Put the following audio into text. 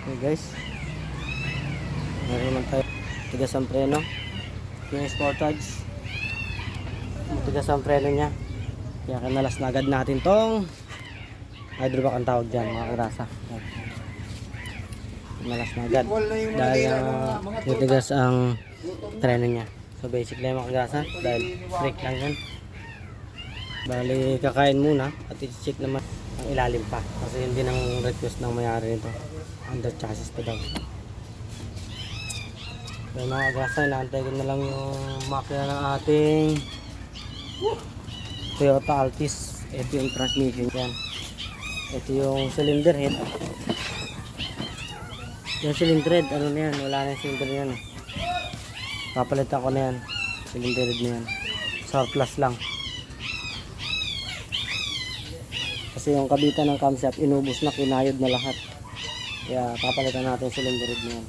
Okay guys, meron naman tayo tigas ang preno. Yung Sportage, tigas ang preno nya, kaya kinalas na agad natin tong hydrovac ang tawag dyan mga karasa. Kinalas na agad dahil tigas ang preno nya. So basic lang mga karasa, dahil brake lang yan. Bali kakain muna at i-check naman ang ilalim pa kasi hindi nang request ng mayari nito, under chassis pa daw. So mga gasa, inaantay ko na lang yung makina ng ating Toyota Altis. Ito yung transmission yan, ito yung cylinder head. Yung cylinder head, ano na yan, wala na yung cylinder yan eh. Papalitan ko na yan, cylinder head na yan, surplus lang. Kasi yung kabitan ng camshaft inubos na, kinayod na lahat. Kaya papalitan natin yung cylinder head na yan.